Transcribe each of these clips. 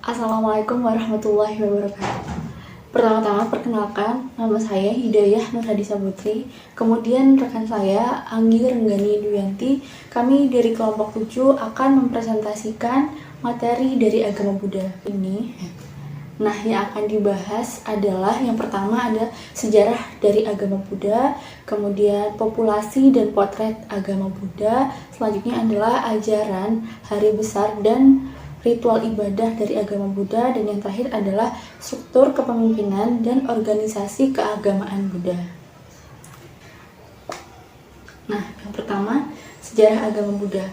Assalamualaikum warahmatullahi wabarakatuh. Pertama-tama perkenalkan, nama saya Hidayah Nurhadisa Putri. Kemudian rekan saya Anggi Renggani Duyanti. Kami dari kelompok 7 akan mempresentasikan materi dari agama Buddha ini. Nah, yang akan dibahas adalah yang pertama ada sejarah dari agama Buddha, kemudian populasi dan potret agama Buddha, selanjutnya adalah ajaran, hari besar, dan ritual ibadah dari agama Buddha, dan yang terakhir adalah struktur kepemimpinan dan organisasi keagamaan Buddha. Nah, yang pertama, sejarah agama Buddha.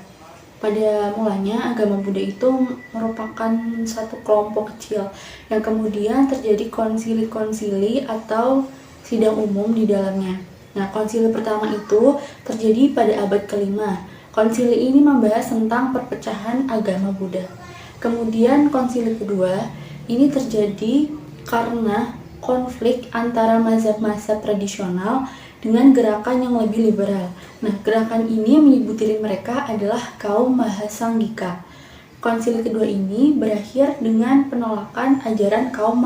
Pada mulanya, agama Buddha itu merupakan satu kelompok kecil yang kemudian terjadi konsili-konsili atau sidang umum di dalamnya. Nah, konsili pertama itu terjadi pada abad kelima. Konsili ini membahas tentang perpecahan agama Buddha. Kemudian konsili kedua ini terjadi karena konflik antara mazhab-mazhab tradisional dengan gerakan yang lebih liberal. Nah, gerakan ini menyebut diri mereka adalah kaum Mahasanggika. Konsili kedua ini berakhir dengan penolakan ajaran kaum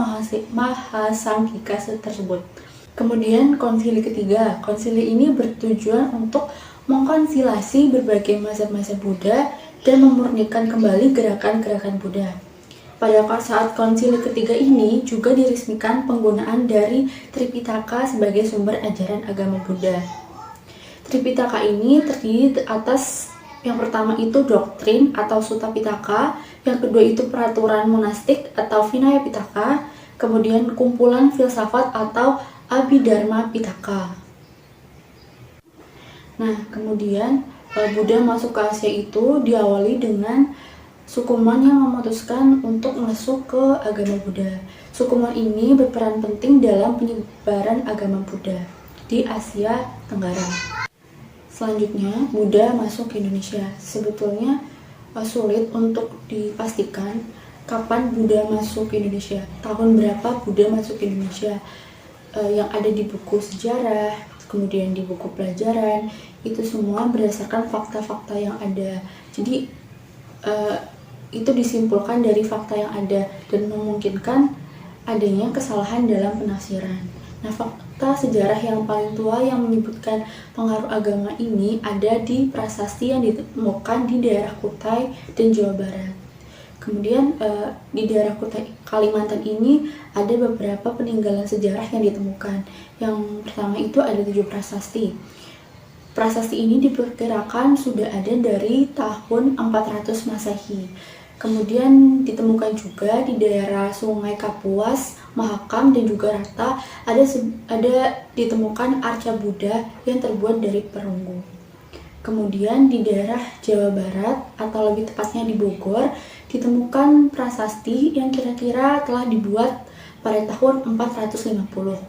Mahasanggika tersebut. Kemudian konsili ketiga, konsili ini bertujuan untuk mengkonsilasi berbagai mazhab-mazhab Buddha dan memurnikan kembali gerakan-gerakan Buddha. Pada saat konsili ketiga ini juga diresmikan penggunaan dari Tripitaka sebagai sumber ajaran agama Buddha. Tripitaka ini terdiri atas yang pertama itu doktrin atau Sutta Pitaka, yang kedua itu peraturan monastik atau Vinaya Pitaka, kemudian kumpulan filsafat atau Abhidharma Pitaka. Nah, kemudian Buddha masuk ke Asia itu diawali dengan Sukuman yang memutuskan untuk masuk ke agama Buddha. Sukuman ini berperan penting dalam penyebaran agama Buddha di Asia Tenggara. Selanjutnya, Buddha masuk ke Indonesia. Sebetulnya sulit untuk dipastikan kapan Buddha masuk ke Indonesia, tahun berapa Buddha masuk ke Indonesia. Yang ada di buku sejarah, kemudian di buku pelajaran, itu semua berdasarkan fakta-fakta yang ada. Jadi itu disimpulkan dari fakta yang ada dan memungkinkan adanya kesalahan dalam penafsiran. Nah, fakta sejarah yang paling tua yang menyebutkan pengaruh agama ini ada di prasasti yang ditemukan di daerah Kutai dan Jawa Barat. Kemudian di daerah Kutai Kalimantan ini ada beberapa peninggalan sejarah yang ditemukan. Yang pertama itu ada 7 prasasti. Prasasti ini diperkirakan sudah ada dari tahun 400 Masehi. Kemudian ditemukan juga di daerah Sungai Kapuas, Mahakam, dan juga Rata ada ditemukan arca Buddha yang terbuat dari perunggu. Kemudian di daerah Jawa Barat atau lebih tepatnya di Bogor ditemukan prasasti yang kira-kira telah dibuat pada tahun 450.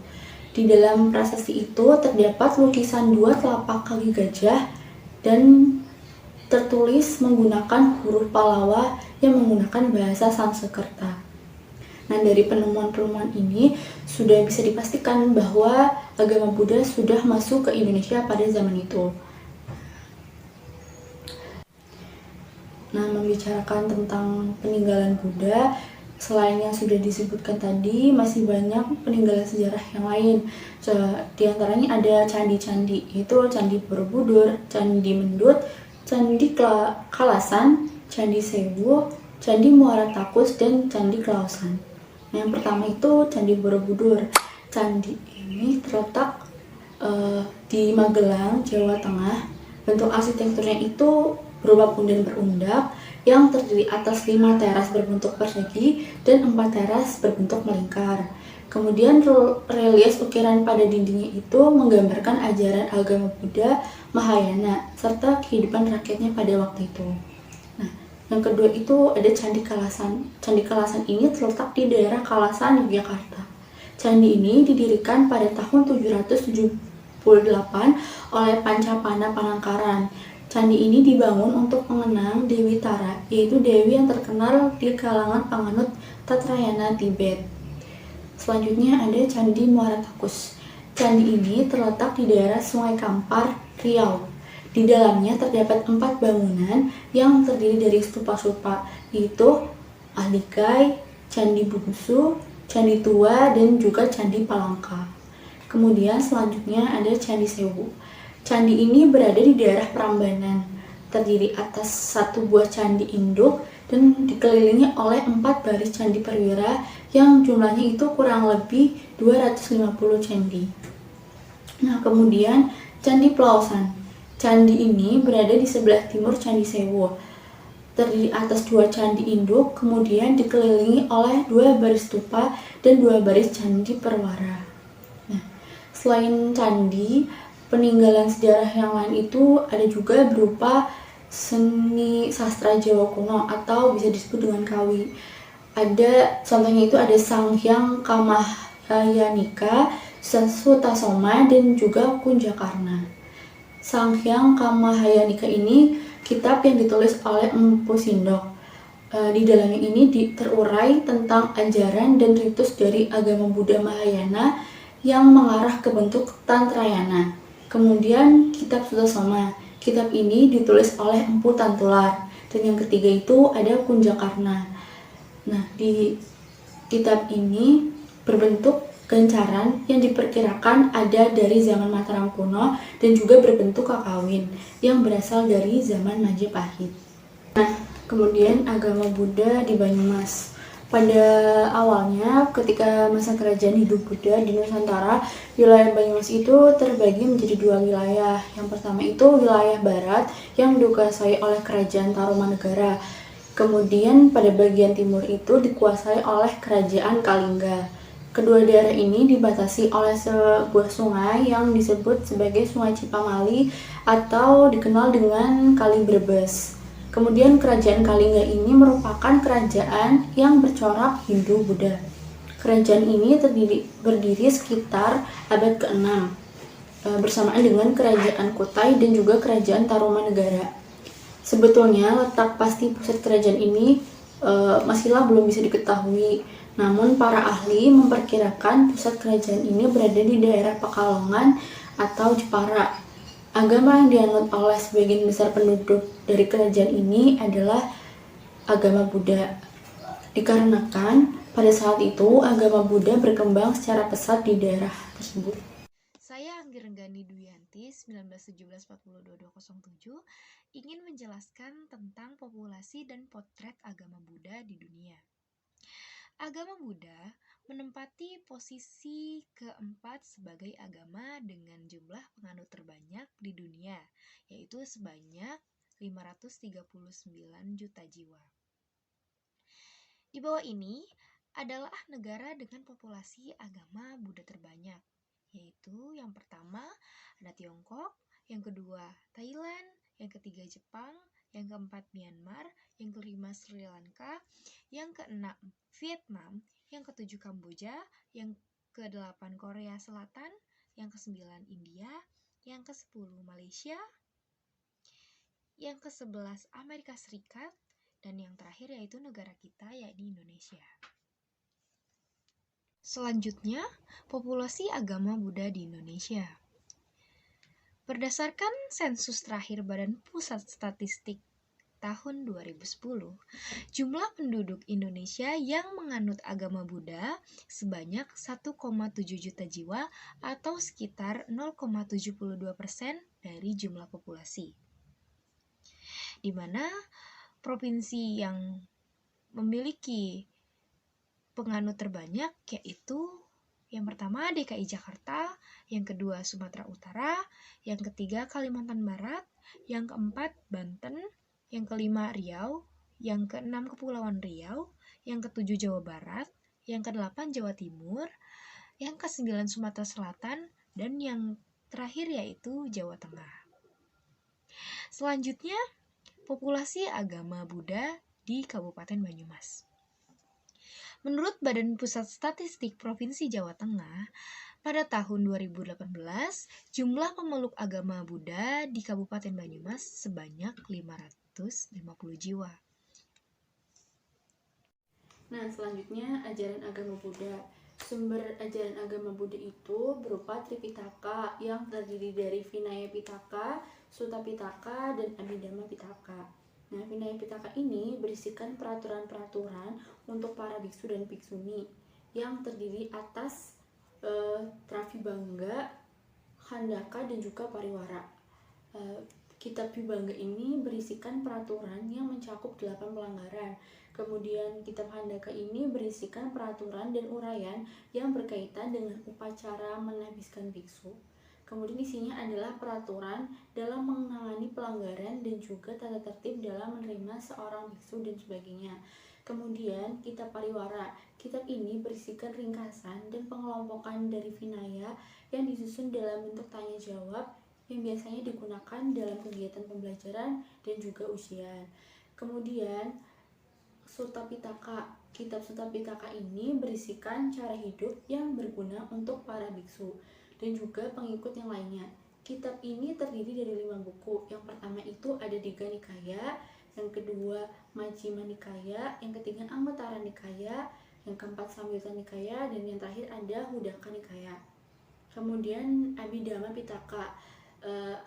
Di dalam prasasti itu terdapat lukisan 2 telapak kaki gajah dan tertulis menggunakan huruf Pallawa yang menggunakan bahasa Sanskerta. Nah, dari penemuan-penemuan ini sudah bisa dipastikan bahwa agama Buddha sudah masuk ke Indonesia pada zaman itu. Nah, membicarakan tentang peninggalan Buddha, selain yang sudah disebutkan tadi, masih banyak peninggalan sejarah yang lain. Di antaranya ada candi-candi, yaitu Candi Borobudur, Candi Mendut, Candi Kalasan, Candi Sewu, Candi Muara Takus, dan Candi Klausan. Nah, yang pertama itu Candi Borobudur. Candi ini terletak di Magelang, Jawa Tengah. Bentuk arsitekturnya itu berupa punden berundak yang terdiri atas 5 teras berbentuk persegi dan 4 teras berbentuk melingkar. Kemudian relief ukiran pada dindingnya itu menggambarkan ajaran agama Buddha Mahayana serta kehidupan rakyatnya pada waktu itu. Nah, yang kedua itu ada Candi Kalasan. Candi Kalasan ini terletak di daerah Kalasan, Yogyakarta. Candi ini didirikan pada tahun 778 oleh Pancapana Panangkaran. Candi ini dibangun untuk mengenang Dewi Tara, yaitu dewi yang terkenal di kalangan penganut Tatrayana Tibet. Selanjutnya ada Candi Muara Takus. Candi ini terletak di daerah Sungai Kampar, Riau. Di dalamnya terdapat 4 bangunan yang terdiri dari stupa-stupa, yaitu Ahligai, Candi Bungsu, Candi Tua, dan juga Candi Palangka. Kemudian selanjutnya ada Candi Sewu. Candi ini berada di daerah Prambanan, terdiri atas satu buah candi induk dan dikelilingi oleh 4 baris candi perwira yang jumlahnya itu kurang lebih 250 candi. Nah, kemudian Candi Pelaosan. Candi ini berada di sebelah timur Candi Sewu. Terdiri atas 2 candi induk, kemudian dikelilingi oleh 2 baris stupa dan 2 baris candi perwara. Nah, selain candi, peninggalan sejarah yang lain itu ada juga berupa seni sastra Jawa kuno atau bisa disebut dengan kawi. Ada contohnya itu ada Sanghyang Kamahayanika, Sutasoma, dan juga Kunjakarna. Sanghyang Kamahayanika ini kitab yang ditulis oleh Empu Sindok. Di dalamnya ini terurai tentang ajaran dan ritus dari agama Buddha Mahayana yang mengarah ke bentuk Tantrayana. Kemudian kitab Sutasoma. Kitab ini ditulis oleh Empu Tantular. Dan yang ketiga itu ada Kunjakarna. Nah, di kitab ini berbentuk gancaran yang diperkirakan ada dari zaman Mataram kuno dan juga berbentuk kakawin yang berasal dari zaman Majapahit. Nah, kemudian agama Buddha di Banyumas. Pada awalnya, ketika masa kerajaan Hindu Buddha di Nusantara, wilayah Banyumas itu terbagi menjadi 2 wilayah. Yang pertama itu wilayah barat yang dikuasai oleh kerajaan Tarumanegara. Kemudian pada bagian timur itu dikuasai oleh kerajaan Kalingga. Kedua daerah ini dibatasi oleh sebuah sungai yang disebut sebagai Sungai Cipamali atau dikenal dengan Kali Brebes. Kemudian kerajaan Kalingga ini merupakan kerajaan yang bercorak Hindu-Buddha. Kerajaan ini berdiri sekitar abad ke-6 bersamaan dengan kerajaan Kutai dan juga kerajaan Tarumanegara. Sebetulnya letak pasti pusat kerajaan ini masihlah belum bisa diketahui. Namun para ahli memperkirakan pusat kerajaan ini berada di daerah Pekalongan atau Jepara. Agama yang dianut oleh sebagian besar penduduk dari kerajaan ini adalah agama Buddha. Dikarenakan pada saat itu agama Buddha berkembang secara pesat di daerah tersebut. Saya Anggirenggani Duyanti, 1917-42-207, ingin menjelaskan tentang populasi dan potret agama Buddha di dunia. Agama Buddha menempati posisi keempat sebagai agama dengan jumlah penganut terbanyak di dunia, yaitu sebanyak 539 juta jiwa. Di bawah ini adalah negara dengan populasi agama Buddha terbanyak, yaitu yang pertama ada Tiongkok, yang kedua Thailand, yang ketiga Jepang, yang keempat Myanmar, yang kelima Sri Lanka, yang keenam Vietnam, yang ketujuh Kamboja, yang kedelapan Korea Selatan, yang kesembilan India, yang kesepuluh Malaysia, yang ke-11 Amerika Serikat, dan yang terakhir yaitu negara kita, yakni Indonesia. Selanjutnya, populasi agama Buddha di Indonesia. Berdasarkan sensus terakhir Badan Pusat Statistik tahun 2010, jumlah penduduk Indonesia yang menganut agama Buddha sebanyak 1,7 juta jiwa atau sekitar 0,72% dari jumlah populasi. Di mana provinsi yang memiliki penganut terbanyak yaitu yang pertama DKI Jakarta, yang kedua Sumatera Utara, yang ketiga Kalimantan Barat, yang keempat Banten, yang kelima Riau, yang keenam Kepulauan Riau, yang ketujuh Jawa Barat, yang kedelapan Jawa Timur, yang kesembilan Sumatera Selatan, dan yang terakhir yaitu Jawa Tengah. Selanjutnya, populasi agama Buddha di Kabupaten Banyumas. Menurut Badan Pusat Statistik Provinsi Jawa Tengah, pada tahun 2018, jumlah pemeluk agama Buddha di Kabupaten Banyumas sebanyak 550 jiwa. Nah, selanjutnya ajaran agama Buddha. Sumber ajaran agama Buddha itu berupa Tripitaka yang terdiri dari Vinaya Pitaka, Sutta Pitaka, dan Abhidhamma Pitaka. Nah, Vinaya Pitaka ini berisikan peraturan-peraturan untuk para biksu dan biksuni yang terdiri atas Trafibangga, Khandaka, dan juga Pariwara. Kitab Vibangga ini berisikan peraturan yang mencakup 8 pelanggaran. Kemudian kitab Handaka ini berisikan peraturan dan uraian yang berkaitan dengan upacara menabiskan biksu. Kemudian isinya adalah peraturan dalam menangani pelanggaran dan juga tata tertib dalam menerima seorang biksu dan sebagainya. Kemudian kitab Pariwara. Kitab ini berisikan ringkasan dan pengelompokan dari Vinaya yang disusun dalam bentuk tanya jawab yang biasanya digunakan dalam kegiatan pembelajaran dan juga ujian. Kemudian Sutta Pitaka. Kitab Sutta Pitaka ini berisikan cara hidup yang berguna untuk para biksu dan juga pengikut yang lainnya. Kitab ini terdiri dari 5 buku. Yang pertama itu ada Digha Nikaya, yang kedua Majjhima Nikaya, yang ketiga Anguttara Nikaya, yang keempat Samyutta Nikaya, dan yang terakhir ada Huddaka Nikaya. Kemudian Abhidhamma Pitaka.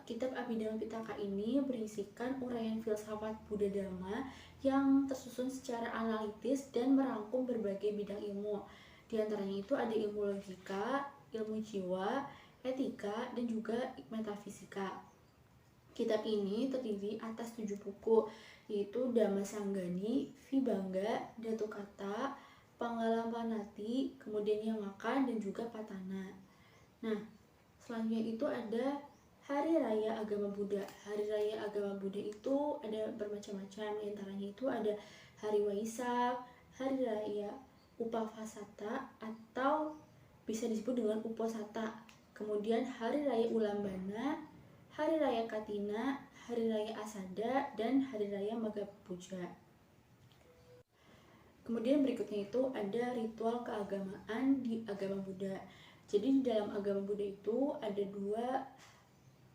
Kitab Abhidhamma Pitaka ini berisikan uraian filsafat Buddha Dhamma yang tersusun secara analitis dan merangkum berbagai bidang ilmu. Di antaranya itu ada ilmu logika, ilmu jiwa, etika, dan juga metafisika. Kitab ini terdiri atas 7 buku, yaitu Dhamma Sanggani, Vibangga, Datukata, Panggalampanati, kemudian Yamaka, dan juga Patana. Nah, selanjutnya itu ada Hari Raya Agama Buddha. Hari Raya Agama Buddha itu ada bermacam-macam. Di antaranya itu ada Hari Waisak, Hari Raya Upavasata atau bisa disebut dengan Uposata. Kemudian Hari Raya Ulambana, Hari Raya Katina, Hari Raya Asada, dan Hari Raya Maghapuja. Kemudian berikutnya itu ada ritual keagamaan di agama Buddha. Jadi di dalam agama Buddha itu ada 2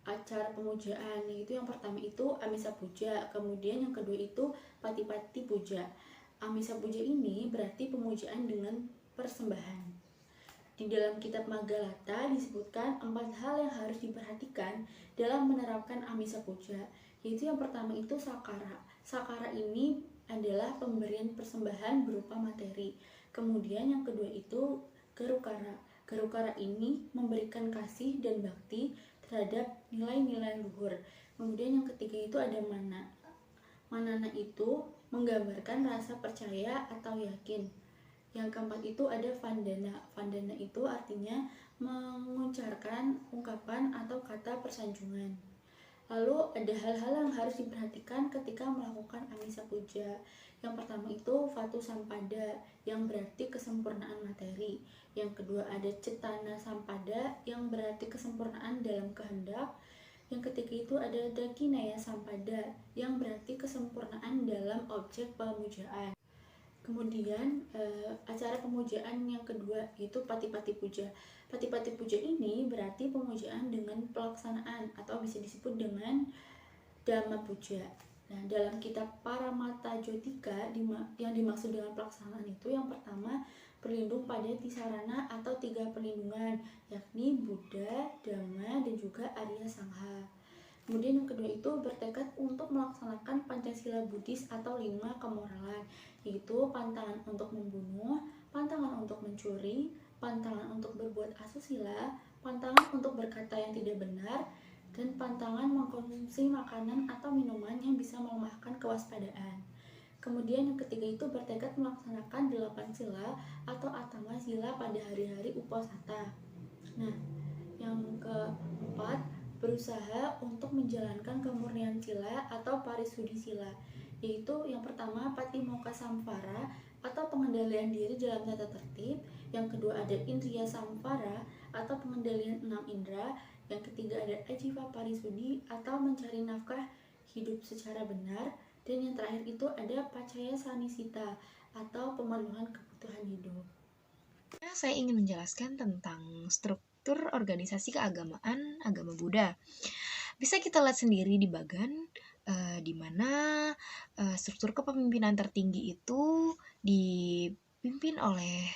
acara pemujaan, yaitu yang pertama itu Amisa Puja, kemudian yang kedua itu Patipati Puja. Amisa Puja ini berarti pemujaan dengan persembahan. Di dalam kitab Maggalata disebutkan 4 hal yang harus diperhatikan dalam menerapkan Amisa Puja, yaitu yang pertama itu sakara. Sakara ini adalah pemberian persembahan berupa materi. Kemudian yang kedua itu garukara. Garukara ini memberikan kasih dan bakti terhadap nilai-nilai luhur. Kemudian yang ketiga itu ada mana. Manana itu menggambarkan rasa percaya atau yakin. Yang keempat itu ada vandana. Vandana itu artinya mengucapkan ungkapan atau kata persanjungan. Lalu ada hal-hal yang harus diperhatikan ketika melakukan Amisa Puja. Yang pertama itu Fatu Sampada, yang berarti kesempurnaan materi. Yang kedua ada Cetana Sampada, yang berarti kesempurnaan dalam kehendak. Yang ketiga itu ada Dakinaya Sampada, yang berarti kesempurnaan dalam objek pemujaan. Kemudian acara pemujaan yang kedua yaitu Patipati Puja. Patipati Puja ini berarti pemujaan dengan pelaksanaan atau bisa disebut dengan Dhamma Puja. Nah, dalam kitab Paramata Jotika yang dimaksud dengan pelaksanaan itu yang pertama berlindung pada tisarana atau 3 perlindungan, yakni Buddha, Dhamma, dan juga Arya Sangha. Kemudian yang kedua itu bertekad untuk melaksanakan Pancasila Buddhis atau 5 kemoralan, yaitu pantangan untuk membunuh, pantangan untuk mencuri, pantangan untuk berbuat asusila, pantangan untuk berkata yang tidak benar, dan pantangan mengkonsumsi makanan atau minuman yang bisa melemahkan kewaspadaan. Kemudian yang ketiga itu bertekad melaksanakan 8 sila atau atama sila pada hari-hari uposata. Nah, yang keempat berusaha untuk menjalankan kemurnian sila atau parisuddhi sila, yaitu yang pertama Patimokkha Samvara atau pengendalian diri dalam tata tertib, yang kedua ada Indriya Samvara atau pengendalian 6 indera, yang ketiga ada Ajiva Parisuddhi atau mencari nafkah hidup secara benar, dan yang terakhir itu ada Pacaya Sanisita atau pemenuhan kebutuhan hidup. Nah, saya ingin menjelaskan tentang struktur organisasi keagamaan agama Buddha. Bisa kita lihat sendiri di bagan di mana struktur kepemimpinan tertinggi itu dipimpin oleh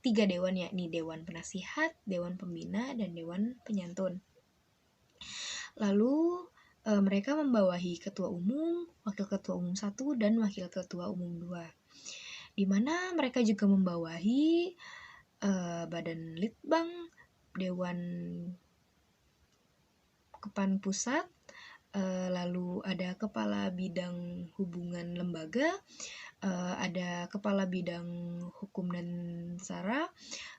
3 dewan, yakni Dewan Penasihat, Dewan Pembina, dan Dewan Penyantun. Lalu mereka membawahi ketua umum, wakil ketua umum 1, dan wakil ketua umum 2. Di mana mereka juga membawahi Badan Litbang, Dewan Kepan Pusat, lalu ada Kepala Bidang Hubungan Lembaga, ada Kepala Bidang Hukum dan SARA,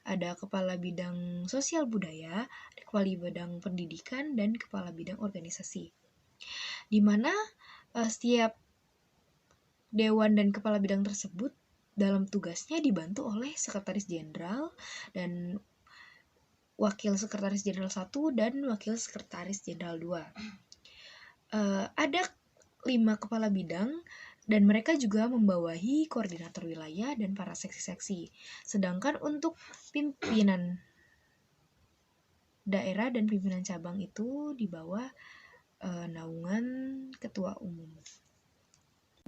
ada Kepala Bidang Sosial Budaya, ada Kepala Bidang Pendidikan, dan Kepala Bidang Organisasi. Di mana setiap dewan dan kepala bidang tersebut dalam tugasnya dibantu oleh Sekretaris Jenderal dan Wakil Sekretaris Jenderal 1 dan Wakil Sekretaris Jenderal 2. Ada 5 kepala bidang dan mereka juga membawahi koordinator wilayah dan para seksi-seksi. Sedangkan untuk pimpinan daerah dan pimpinan cabang itu di bawah naungan ketua umum.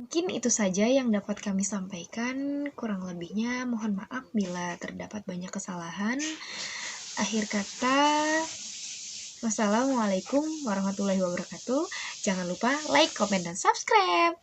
Mungkin itu saja yang dapat kami sampaikan. Kurang lebihnya mohon maaf bila terdapat banyak kesalahan. Akhir kata, wassalamualaikum warahmatullahi wabarakatuh. Jangan lupa like, komen, dan subscribe.